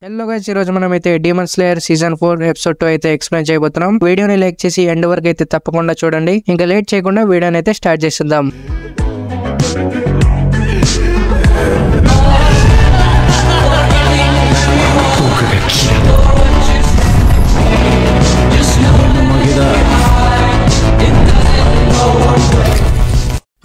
Hello guys, ఈ రోజు మనం అయితే డీమన్ స్లేయర్ సీజన్ 4 ఎపిసోడ్ 2 అయితే ఎక్స్ప్లెయిన్ చేయబోతున్నాం. వీడియోని లైక్ చేసి ఎండ్ వరకు అయితే తప్పకుండా చూడండి. ఇంకా లేట్ చేయకుండా వీడియోని అయితే స్టార్ట్ చేసేద్దాం.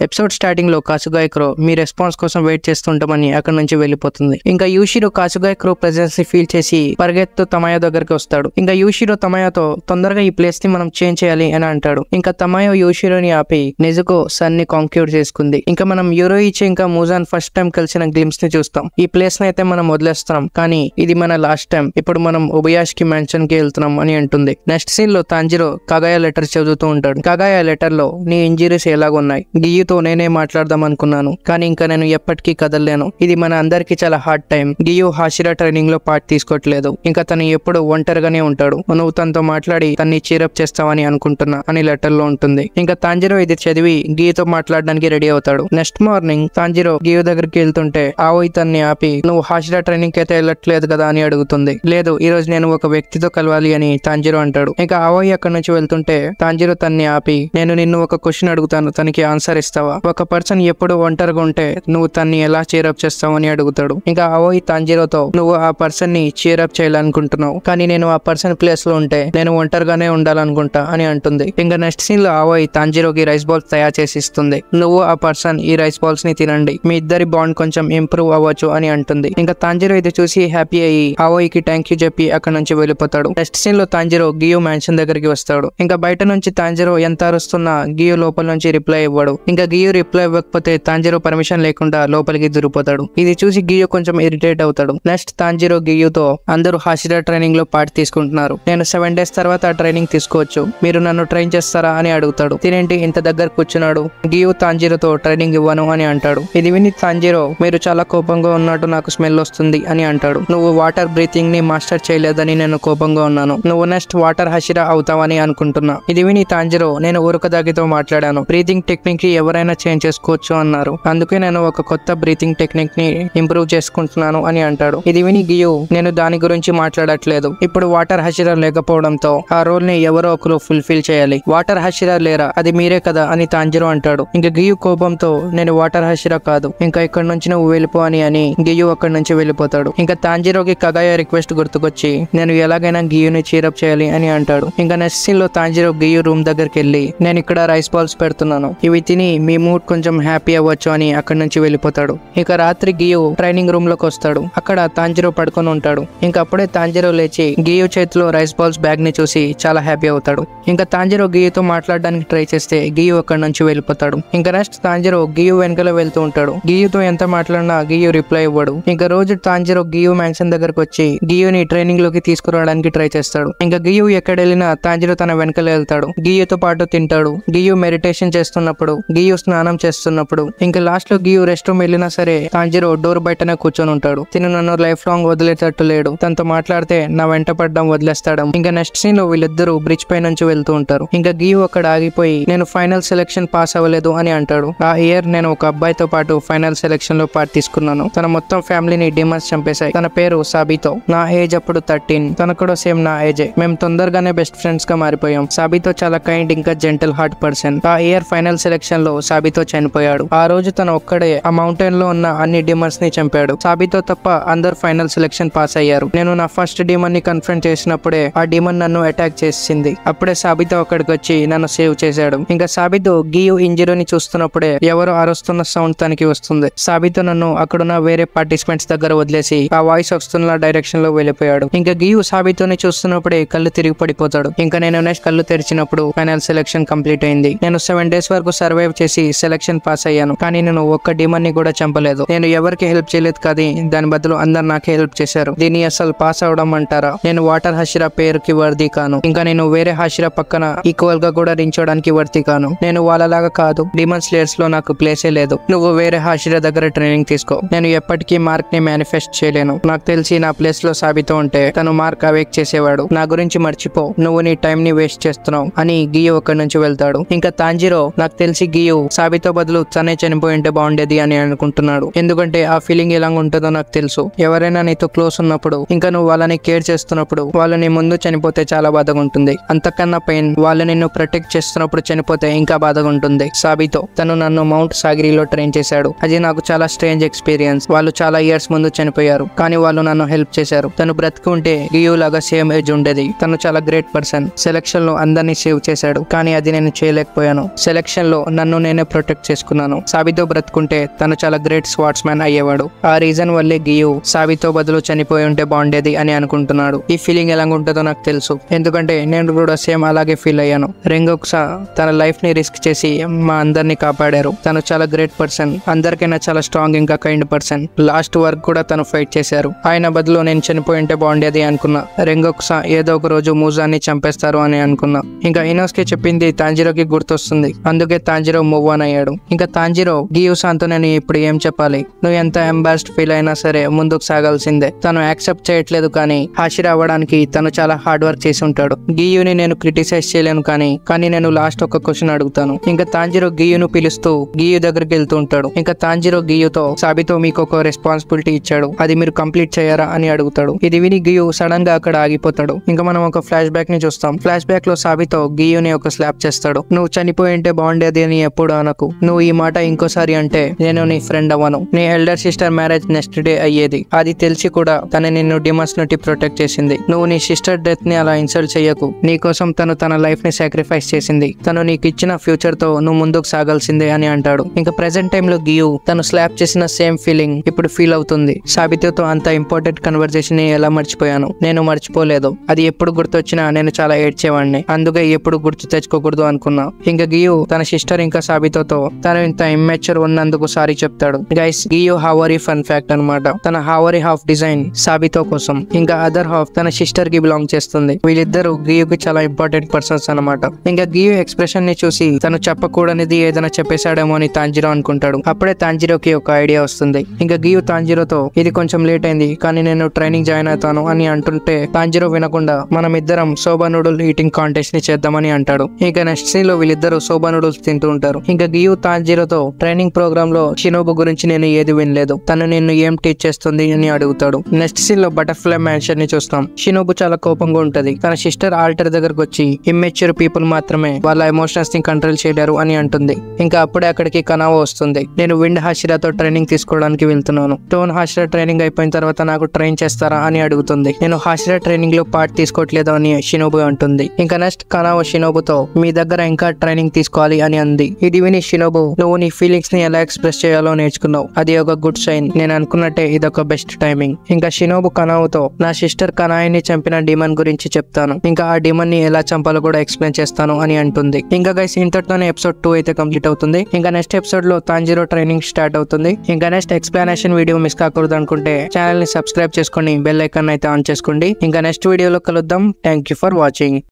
ఎపిసోడ్ స్టార్టింగ్ లో కాసుగాయ్ క్రో మీ రెస్పాన్స్ కోసం వెయిట్ చేస్తుంటామని అక్కడ నుంచి వెళ్ళిపోతుంది. ఇంకా యూషిరో కాసుగాయ్ క్రో ప్రెజెన్స్ ని ఫీల్ చేసి పరిగెత్తు తమయా దగ్గరికి వస్తాడు. ఇంకా యూషిరో తమయాతో తొందరగా ఈ ప్లేస్ ని మనం చేంజ్ చేయాలి అని అంటాడు. ఇంకా తమయా యూషిరోని ఆపి నెజుకో సన్ ని కాంక్యూర్ చేసుకుంది. ఇంకా మనం యూరోయిచి ఇంకా మూజాన్ ఫస్ట్ టైం కలిసిన గ్లిమ్స్ ని చూస్తాం. ఈ ప్లేస్ ని అయితే మనం వదిలేస్తున్నాం, కానీ ఇది మన లాస్ట్ టైం. ఇప్పుడు మనం ఒబయాష్ కి మెన్షన్ కి వెళ్తున్నాం అని అంటుంది. నెక్స్ట్ సీన్ లో తాంజిరో కగాయా లెటర్ చదువుతూ ఉంటాడు. కగాయా లెటర్ లో నీ ఇంజరీస్ ఎలాగున్నాయి, గియు నేనే మాట్లాడదాం అనుకున్నాను, కానీ ఇంకా నేను ఎప్పటికీ కదలలేను. ఇది మన అందరికి చాలా హార్డ్ టైం. గియు హాషిరా ట్రైనింగ్ లో పార్ట్ తీసుకోవట్లేదు. ఇంకా తను ఎప్పుడు ఒంటరిగానే ఉంటాడు. నువ్వు తనతో మాట్లాడి తన్ని చీరప్ చేస్తావని అనుకుంటున్నా అని లెటర్ లో ఉంటుంది. ఇంకా తాంజిరో ఇది చదివి గియుతో మాట్లాడడానికి రెడీ అవుతాడు. నెక్స్ట్ మార్నింగ్ తాంజిరో గియు దగ్గరికి వెళ్తుంటే ఆవోయ్ తన్ని ఆపి నువ్వు హాషిరా ట్రైనింగ్ అయితే వెళ్ళట్లేదు కదా అని అడుగుతుంది. లేదు, ఈ రోజు నేను ఒక వ్యక్తితో కలవాలి అని తాంజిరో అంటాడు. ఇంకా ఆవోయ్ అక్కడ నుంచి వెళ్తుంటే తాంజిరో తన్ని ఆపి నేను నిన్ను ఒక క్వశ్చన్ అడుగుతాను, తనకి ఆన్సర్ ఇస్తావా? ఒక పర్సన్ ఎప్పుడు ఒంటరిగా ఉంటే నువ్వు తన్ని ఎలా చీరప్ చేస్తావు అని అడుగుతాడు. ఇంకా ఆవోయ్ తాంజిరోతో నువ్వు ఆ పర్సన్ ని చీరప్ చేయాలనుకుంటున్నావు, కానీ నేను ఆ పర్సన్ ప్లేస్ లో ఉంటే నేను ఒంటరిగానే ఉండాలనుకుంటా అని అంటుంది. ఇంకా నెక్స్ట్ సీన్ లో ఆవోయ్ తాంజిరోకి రైస్ బాల్స్ తయారు చేసి ఇస్తుంది. నువ్వు ఆ పర్సన్ ఈ రైస్ బాల్స్ ని తినండి, మీ ఇద్దరి బాండ్ కొంచెం ఇంప్రూవ్ అవ్వచ్చు అని అంటుంది. ఇంకా తాంజిరో ఇది చూసి హ్యాపీ అయ్యి ఆవోయ్ కి థ్యాంక్ యూ చెప్పి అక్కడ నుంచి వెళ్ళిపోతాడు. నెక్స్ట్ సీన్ లో తాంజిరో గియు మ్యాన్షన్ దగ్గరికి వస్తాడు. ఇంకా బయట నుంచి తాంజిరో ఎంత అరుస్తున్నా గియు లోపల నుంచి రిప్లై ఇవ్వడు. ఇంకా గియు రిప్లై ఇవ్వకపోతే తాంజిరో పర్మిషన్ లేకుండా లోపలికి దూరిపోతాడు. ఇది చూసి గియు కొంచెం ఇరిటేట్ అవుతాడు. నెక్స్ట్ తాంజిరో గియుతో అందరూ హాషిరా ట్రైనింగ్ లో పార్ట్ తీసుకుంటున్నారు, నేను 7 days తర్వాత ట్రైనింగ్ తీసుకోవచ్చు, మీరు నన్ను ట్రైన్ చేస్తారా అని అడుగుతాడు. తినేంటి ఇంత దగ్గర కూర్చున్నాడు. గియు తాంజిరోతో ట్రైనింగ్ ఇవ్వను అని అంటాడు. ఇది విని తాంజిరో మీరు చాలా కోపంగా ఉన్నట్టు నాకు స్మెల్ వస్తుంది అని అంటాడు. నువ్వు వాటర్ బ్రీతింగ్ ని మాస్టర్ చేయలేదని నేను కోపంగా ఉన్నాను, నువ్వు నెక్స్ట్ వాటర్ హషిరా అవుతావని అనుకుంటున్నా. ఇది విని తాంజిరో నేను ఉరకదాగితో మాట్లాడాను, బ్రీతింగ్ టెక్నిక్ కి ఎవరైనా చేంజ్ చేసుకోవచ్చు అన్నారు, అందుకే నేను ఒక కొత్త బ్రీతింగ్ టెక్నిక్ ని ఇంప్రూవ్ చేసుకుంటున్నాను అని అంటాడు. ఇది విని గియు నేను దాని గురించి మాట్లాడట్లేదు, ఇప్పుడు వాటర్ హషిరా లేకపోవడంతో ఆ రోల్ ని ఎవరో ఒకరు ఫుల్ఫిల్ చేయాలి, వాటర్ హషిరా లేరా అది మీరే కదా అని తాంజిరో అంటాడు. ఇంకా గియు కోపంతో నేను వాటర్ హషిరా కాదు, ఇంకా ఇక్కడ నుంచి నువ్వు వెళ్ళిపో అని గియు అక్కడి నుంచి వెళ్ళిపోతాడు. ఇంకా తాంజిరోకి కగాయా రిక్వెస్ట్ గుర్తుకొచ్చి నేను ఎలాగైనా గియుని చీరప్ చేయాలి అని అంటాడు. ఇంకా నెక్స్ట్ సీన్ లో తాంజిరో గియు రూమ్ దగ్గరికి వెళ్ళి నేను ఇక్కడ రైస్ బాల్స్ పెడుతున్నాను, ఇవి తిని మీ మూడ్ కొంచెం హ్యాపీ అవ్వచ్చు అని అక్కడి నుంచి వెళ్ళిపోతాడు. ఇక రాత్రి గియు ట్రైనింగ్ రూమ్ లోకి వస్తాడు. అక్కడ తాంజిరో పడుకొని ఉంటాడు. ఇంకా అప్పుడే తాంజిరో లేచి గియు చేతిలో రైస్ బాల్స్ బ్యాగ్ ని చూసి చాలా హ్యాపీ అవుతాడు. ఇంకా తాంజిరో గియుతో మాట్లాడడానికి ట్రై చేస్తే గియు అక్కడి నుంచి వెళ్ళిపోతాడు. ఇంకా నెక్స్ట్ తాంజిరో గియు వెనకలో వెళ్తూ ఉంటాడు. గియుతో ఎంత మాట్లాడినా గియు రిప్లై ఇవ్వడు. ఇంకా రోజు తాంజిరో గియు మ్యాన్షన్ దగ్గరకు వచ్చి గియుని ట్రైనింగ్ లోకి తీసుకురావడానికి ట్రై చేస్తాడు. ఇంకా గియు ఎక్కడ వెళ్ళినా తాంజిరో తన వెనకలో వెళ్తాడు. గియుతో పాటు తింటాడు. గియు మెడిటేషన్ చేస్తున్నప్పుడు, గియు స్నానం చేస్తున్నప్పుడు, ఇంకా లాస్ట్ లో గియు రెస్ట్ రూమ్ వెళ్ళినా సరే తాంజిరో డోర్ బయటనే కూర్చొని ఉంటాడు. తిను నన్ను లైఫ్ లాంగ్ వదిలేటట్టు లేడు, తనతో మాట్లాడితే నా వెంట పడ్డం వదిలేస్తాడు. ఇంకా నెక్స్ట్ సీన్ లో వీళ్ళిద్దరూ బ్రిడ్జ్ పై నుంచి వెళ్తూ ఉంటారు. ఇంకా గియు అక్కడ ఆగిపోయి నేను ఫైనల్ సెలెక్షన్ పాస్ అవ్వలేదు అని అంటాడు. ఆ ఇయర్ నేను ఒక అబ్బాయితో పాటు ఫైనల్ సెలెక్షన్ లో పార్ట్ తీసుకున్నాను, తన మొత్తం ఫ్యామిలీని డిమాన్స్ చంపేశాయి, తన పేరు సాబితో, నా ఏజ్ అప్పుడు 13, తన కూడా సేమ్ నా ఏజే, మేము తొందరగానే బెస్ట్ ఫ్రెండ్స్ గా మారిపోయాం. సాబితో చాలా కైండ్ ఇంకా జెంటల్ హార్ట్ పర్సన్. ఆ ఇయర్ ఫైనల్ సెలెక్షన్ లో సాబితో చనిపోయాడు. ఆ రోజు తను ఒక్కడే ఆ మౌంటైన్ లో ఉన్న అన్ని డిమన్స్ ని చంపాడు. సాబితో తప్ప అందరు ఫైనల్ సెలెక్షన్ పాస్ అయ్యారు. నేను నా ఫస్ట్ డిమన్ ని కన్ఫ్రంట్ చేసినప్పుడే ఆ డిమన్ నన్ను అటాక్ చేసింది. అప్పుడే సాబితో అక్కడికి వచ్చి నన్ను సేవ్ చేశాడు. ఇంకా సాబితో గియు ఇంజరీని చూస్తున్నప్పుడే ఎవరో అరుస్తున్న సౌండ్ తనకి వస్తుంది. సాబితో నన్ను అక్కడున్న వేరే పార్టిసిపెంట్స్ దగ్గర వదిలేసి ఆ వాయిస్ వస్తున్న డైరెక్షన్ లో వెళ్ళిపోయాడు. ఇంకా గియు సాబితోని చూస్తున్నప్పుడే కళ్ళు తిరిగి పడిపోతాడు. ఇంకా నేను నెక్స్ట్ కళ్ళు తెరిచినప్పుడు ఫైనల్ సెలెక్షన్ కంప్లీట్ అయింది. నేను 7 days వరకు సర్వైవ్ చేసి సెలెక్షన్ పాస్ అయ్యాను, కానీ నేను ఒక్క డిమన్ ని కూడా చంపలేదు. నేను ఎవరికి హెల్ప్ చేయలేదు, కానీ దాని బదులు అందరు నాకే హెల్ప్ చేశారు. దీన్ని అసలు పాస్ అవడం అంటారా? నేను వాటర్ హషిరా పేరుకి వర్ది కాను, ఇంకా నేను వేరే హషిరా పక్కన ఈక్వల్ గా కూడా రించడానికి వర్తి కాను. నేను వాళ్ళలాగా కాదు, డిమన్ స్లేయర్స్ లో నాకు ప్లేసే లేదు. నువ్వు వేరే హషిరా దగ్గర ట్రైనింగ్ తీసుకో, నేను ఎప్పటికీ మార్క్ ని మేనిఫెస్ట్ చేయలేను. నాకు తెలిసి నా ప్లేస్ లో సాబితో ఉంటే తను మార్క్ అవేక్ చేసేవాడు. నా గురించి మర్చిపో, నువ్వు నీ టైం ని వేస్ట్ చేస్తున్నావు అని గియు అక్కడి నుంచి వెళ్తాడు. ఇంకా తాంజిరో నాకు తెలిసి గియు సాబితో బదులు తనే చనిపోయి ఉంటే బాగుండేది అని అనుకుంటున్నాడు. ఎందుకంటే ఆ ఫీలింగ్ ఎలా ఉంటుందో నాకు తెలుసు. ఎవరైనా నీతో క్లోజ్ ఉన్నప్పుడు, ఇంకా నువ్వు వాళ్ళని కేర్ చేస్తున్నప్పుడు వాళ్ళు నీ ముందు చనిపోతే చాలా బాధగా ఉంటుంది. అంతకన్నా పెయిన్ వాళ్ళు నిన్ను ప్రొటెక్ట్ చేస్తున్నప్పుడు చనిపోతే ఇంకా బాధగా ఉంటుంది. సాబితో తను నన్ను మౌంట్ సాగిరిలో ట్రైన్ చేశాడు. అది నాకు చాలా స్ట్రేంజ్ ఎక్స్పీరియన్స్. వాళ్ళు చాలా ఇయర్స్ ముందు చనిపోయారు, కానీ వాళ్ళు నన్ను హెల్ప్ చేశారు. తను బ్రతికి ఉంటే గియు లాగా సేమ్ ఏజ్ ఉండేది. తను చాలా గ్రేట్ పర్సన్. సెలక్షన్ లో అందరినీ సేవ్ చేశాడు, కానీ అది నేను చేయలేకపోయాను. సెలక్షన్ లో నన్ను నేనే ప్రొటెక్ట్ చేసుకున్నాను. సాబితో బ్రతుకుంటే తను చాలా గ్రేట్ స్వాట్స్ మ్యాన్ అయ్యేవాడు. ఆ రీజన్ వల్లే గియు సాబితో బదులు చనిపోయి ఉంటే బాగుండేది అని అనుకుంటున్నాడు. ఈ ఫీలింగ్ ఎలా ఉంటుందో నాకు తెలుసు, ఎందుకంటే నేను కూడా సేమ్ అలాగే ఫీల్ అయ్యాను. రెంగోక్సా తన లైఫ్ ని రిస్క్ చేసి మా అందరినీ కాపాడారు. తను చాలా గ్రేట్ పర్సన్. అందరికైనా చాలా స్ట్రాంగ్ ఇంకా కైండ్ పర్సన్. లాస్ట్ వరకు కూడా తను ఫైట్ చేశారు. ఆయన బదులు నేను చనిపోయి ఉంటే బాగుండేది అనుకున్నా. రెంగోక్సా ఏదో ఒక రోజు మూజాన్ని చంపేస్తారు అని అనుకున్నా. ఇంకా ఇనోస్కే చెప్పింది తాంజిరోకి గుర్తొస్తుంది. అందుకే తాంజిరో మూవ్ ఆన్ అయ్యాడు. ఇంకా తాంజిరో గియుసాన్తో నేను ఇప్పుడు ఏం చెప్పాలి, నువ్వు ఎంత ఎంబారస్డ్ ఫీల్ అయినా సరే ముందుకు సాగాల్సిందే. తను యాక్సెప్ట్ చేయట్లేదు, కానీ హాషిరా అవ్వడానికి తను చాలా హార్డ్ వర్క్ చేసి ఉంటాడు. గియుని నేను క్రిటిసైజ్ చేయలేను, కానీ నేను లాస్ట్ ఒక క్వశ్చన్ అడుగుతాను. ఇంకా తాంజిరో గియును పిలుస్తూ గియు దగ్గరికి వెళ్తూ ఉంటాడు. ఇంకా తాంజిరో గియుతో సాబితో మీకు ఒక రెస్పాన్సిబిలిటీ ఇచ్చాడు, అది మీరు కంప్లీట్ చేయారా అని అడుగుతాడు. ఇది విని గియు సడన్ గా అక్కడ ఆగిపోతాడు. ఇంకా మనం ఒక ఫ్లాష్ బ్యాక్ ని చూస్తాం. ఫ్లాష్ బ్యాక్ లో సాబితో గియుని ఒక స్లాప్ చేస్తాడు. నువ్వు చనిపోయి ఉంటే బాగుండేది అని ఎప్పుడు అనకు. నువ్వు ఈ మాట ఇంకోసారి అంటే నేను నీ ఫ్రెండ్ అవ్వను. నీ elder sister marriage next day అయ్యేది. అది తెలిసి కూడా తను నిన్ను డిమాన్స్ నుండి ప్రొటెక్ట్ చేసింది. నువ్వు నీ సిస్టర్ డెత్ ని అలా ఇన్సల్ట్ చేయకు. నీ కోసం తను తన లైఫ్ ని సాక్రిఫైస్ చేసింది. తను నీకు ఇచ్చిన ఫ్యూచర్ తో నువ్వు ముందుకు సాగాల్సిందే అని అంటాడు. ఇంకా ప్రెసెంట్ టైమ్ లో గియు తను స్లాప్ చేసిన సేమ్ ఫీలింగ్ ఇప్పుడు ఫీల్ అవుతుంది. సాబితోతో అంత ఇంపార్టెంట్ కన్వర్జేషన్ ని ఎలా మర్చిపోయాను? నేను మర్చిపోలేదు. అది ఎప్పుడు గుర్తొచ్చినా నేను చాలా ఏడ్చేవాడిని. అందుకే ఎప్పుడు గుర్తు తెచ్చుకోకూడదు అనుకున్నా. ఇంకా గియు తన సిస్టర్ ఇంకా సాబితోతో తను ఇంత ఇమ్మెచ్యూర్ ఉన్నందుకు సారీ చెప్తాడు. గైస్, గియు హావరీ ఫన్ ఫ్యాక్ట్ అన్నమాట. తన హావరీ హాఫ్ డిజైన్ సాబితో కోసం, ఇంకా అదర్ హాఫ్ తన సిస్టర్ కి బిలాంగ్ చేస్తుంది. వీళ్ళిద్దరు గియుకి చాలా ఇంపార్టెంట్ పర్సన్స్ అన్నమాట. ఇంకా గియు ఎక్స్ప్రెషన్ ని చూసి తను చెప్పకూడనిది ఏదైనా చెప్పేశాడేమో అని తాంజిరో అనుకుంటాడు. అప్పుడే తాంజిరోకి ఒక ఐడియా వస్తుంది. ఇంకా గియు తాంజిరోతో ఇది కొంచెం లేట్ అయింది, కానీ నేను ట్రైనింగ్ జాయిన్ అవుతాను అని అంటుంటే తాంజిరో వినకుండా మనం ఇద్దరం సోబా నూడిల్ ఈటింగ్ కాంటెస్ట్ ని చేద్దామని అంటాడు. ఇంకా నెక్స్ట్ సీన్ లో వీళ్ళిద్దరు సోబా నూడిల్స్ తింటూ ఉంటారు. ఇంకా గియు తాంజిరోతో ట్రైనింగ్ ప్రోగ్రామ్ లో షినోబు గురించి నేను ఏది వినలేదు, తను నిన్ను ఏం టీచ్ చేస్తుంది అని అడుగుతాడు. నెక్స్ట్ సీన్ లో బటర్ఫ్లై మ్యాన్షన్ ని చూస్తాం. షినోబు చాలా కోపంగా ఉంటది. తన సిస్టర్ ఆల్టర్ దగ్గరకు వచ్చి ఇమ్మెచ్యూర్ పీపుల్ మాత్రమే వాళ్ళ ఎమోషన్స్ ని కంట్రోల్ చేయలేరు అని అంటుంది. ఇంకా అప్పుడే అక్కడికి కనావో వస్తుంది. నేను విండ్ హాషిరాతో ట్రైనింగ్ తీసుకోవడానికి వెళ్తున్నాను. టోన్ హాషిరా ట్రైనింగ్ అయిపోయిన తర్వాత నాకు ట్రైన్ చేస్తారా అని అడుగుతుంది. నేను హాషిరా ట్రైనింగ్ లో పార్ట్ తీసుకోవట్లేదు అని షినోబు అంటుంది. ఇంకా నెక్స్ట్ కనావో షినోబుతో మీ దగ్గర ఇంకా ట్రైనింగ్ తీసుకోవాలి అని అంది. ఇది విని షినోబు, నువ్వు నీ ఫీలింగ్స్ ని ఎలా ఎక్స్ప్రెస్ చేయాలో నేర్చుకున్నావు. అది ఒక గుడ్ సైన్. నేను అనుకున్నట్టే ఇదొక బెస్ట్ టైమింగ్. ఇంకా షినోబు కనావోతో నా సిస్టర్ కనాయిని చంపిన డిమన్ గురించి చెప్తాను. ఇంకా ఆ డిమన్ ని ఎలా చంపాలో కూడా ఎక్స్ప్లెయిన్ చేస్తాను అని అంటుంది. ఇంకా గైస్, ఇంతటితోనే ఎపిసోడ్ 2 అయితే కంప్లీట్ అవుతుంది. ఇంకా నెక్స్ట్ ఎపిసోడ్ లో తాంజిరో ట్రైనింగ్ స్టార్ట్ అవుతుంది. ఇంకా నెక్స్ట్ ఎక్స్ప్లెనేషన్ వీడియో మిస్ కాకూడదు అనుకుంటే ఛానల్ ని సబ్స్క్రైబ్ చేసుకొని బెల్ ఐకాన్ అయితే ఆన్ చేసుకోండి. ఇంకా నెక్స్ట్ వీడియోలో కలుద్దాం. Thank you for watching.